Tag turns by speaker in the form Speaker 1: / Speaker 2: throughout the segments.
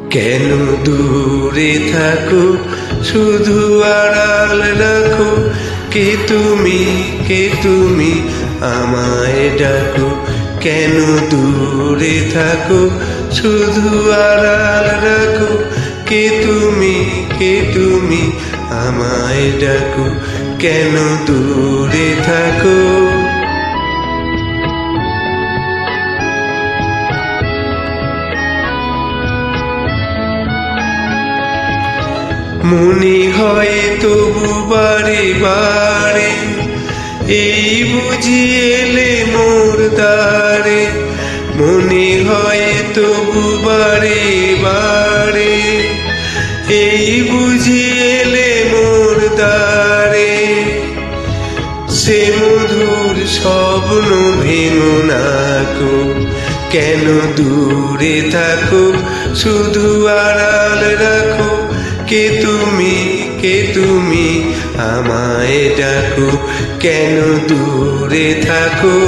Speaker 1: কেন দূরে থাকো, শুধু আড়াল রাখো। কে তুমি আমায় ডাকো। কেন দূরে থাকো, শুধু আড়াল রাখো। কে তুমি আমায় ডাকো। কেন দূরে থাকো। মনে হয় তবু বারে বারে, এই বুঝি এলে মোর দ্বারে। মনে হয় তবু বারে বারে, এই বুঝি এলে মোর দ্বারে। সে মধুর স্বপ্ন ভেঙো না গো। কেন দূরে থাকো, শুধু আড়াল রাখো। কে তুমি আমায় ডাকো। কেন দূরে থাকো।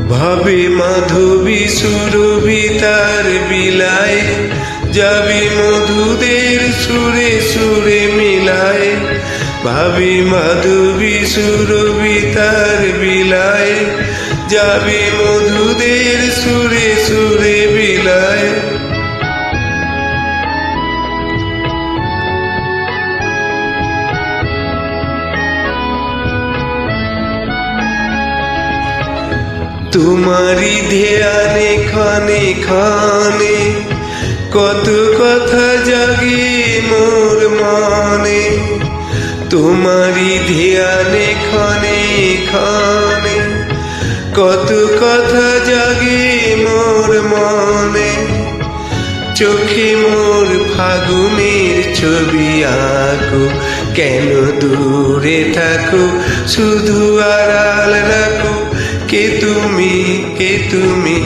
Speaker 1: ভাবে মাধবী সুরভি তার বিলায়, যাবে মধুদের সুরে সুরে মিলায়। ভাবে মাধবী সুরভি তার বিলায়, যাবে মধুদের সুরে সুরে বিলায়। তোমারি ধ্যানে খানে খানে, কত কথা জাগে মোর মনে। তোমারি ধ্যানে খানে খানে, কত কথা জাগে মোর মনে। চোখে মোর ফাগুনের ছবি আঁকো। কেন দূরে থাকো, শুধু আড়াল রাখো। কে তুমি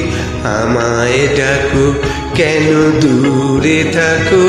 Speaker 1: আমায় ডাকো। কেন দূরে থাকো।